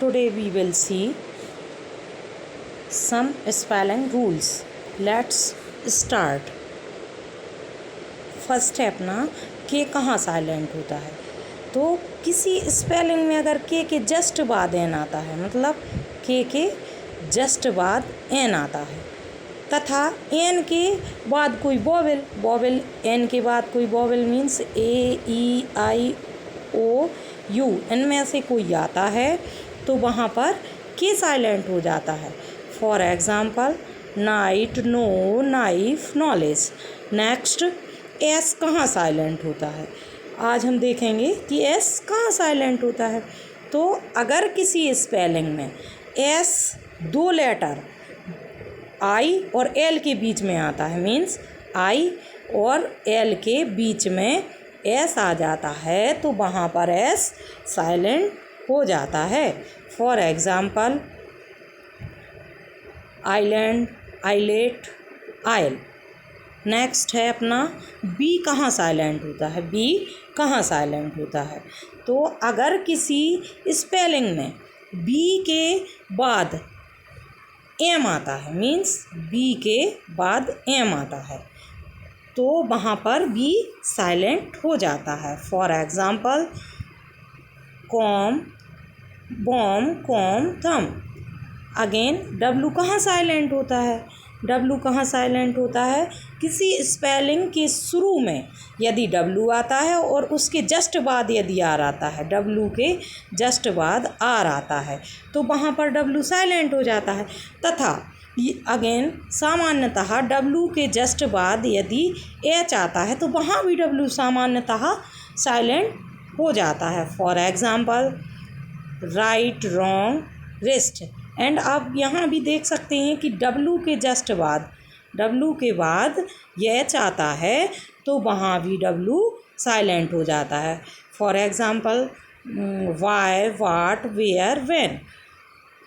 Today we will see some spelling rules. Let's start. First है अपना के कहाँ साइलेंट होता है। तो किसी स्पेलिंग में अगर के जस्ट बाद एन आता है, मतलब के जस्ट बाद एन आता है, तथा एन के बाद कोई वोवेल एन के बाद कोई vowel means A E I O U, इनमें से कोई आता है तो वहाँ पर के साइलेंट हो जाता है। For example night, no, knife, knowledge. Next S कहाँ साइलेंट होता है। आज हम देखेंगे कि एस कहाँ साइलेंट होता है। तो अगर किसी स्पेलिंग में एस दो लेटर आई और एल के बीच में आता है, मीन्स आई और एल के बीच में एस आ जाता है, तो वहाँ पर एस साइलेंट हो जाता है। For example island, islet, aisle. Next है अपना बी कहाँ साइलेंट होता है। बी कहाँ साइलेंट होता है। तो अगर किसी स्पेलिंग में बी के बाद एम आता है, मीन्स बी के बाद एम आता है, तो वहाँ पर बी साइलेंट हो जाता है। For example comb, bomb, comb, thumb. Again W कहाँ साइलेंट होता है। डब्लू कहाँ साइलेंट होता है। किसी स्पेलिंग के शुरू में यदि डब्लू आता है और उसके जस्ट बाद यदि आर आता है, डब्लू के जस्ट बाद आर आता है, तो वहाँ पर डब्लू साइलेंट हो जाता है। तथा अगेन सामान्यतः डब्लू के जस्ट बाद यदि एच आता है तो वहाँ भी डब्लू सामान्यतः साइलेंट हो जाता है। For example right, wrong, wrist. And आप यहाँ भी देख सकते हैं कि डब्लू के जस्ट बाद, डब्लू के बाद एच आता है तो वहाँ भी डब्लू साइलेंट हो जाता है। For example why, what, where, when.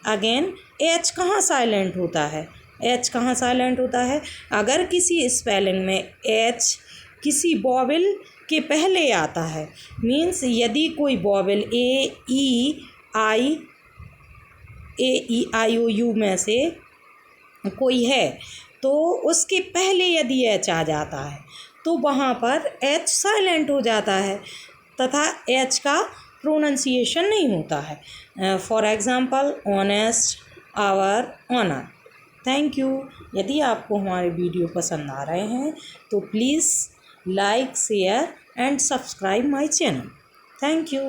Again H कहाँ साइलेंट होता है। एच कहाँ साइलेंट होता है। अगर किसी स्पेलिंग में एच किसी वोवेल के पहले आता है, मीन्स यदि कोई vowel A E I O you में से कोई है तो उसके पहले यदि एच आ जाता है तो वहाँ पर एच साइलेंट हो जाता है तथा एच का प्रोनंसिएशन नहीं होता है। For example honest, hour, honour. Thank you. यदि आपको हमारे वीडियो पसंद आ रहे हैं तो please like, share and subscribe my channel. Thank you.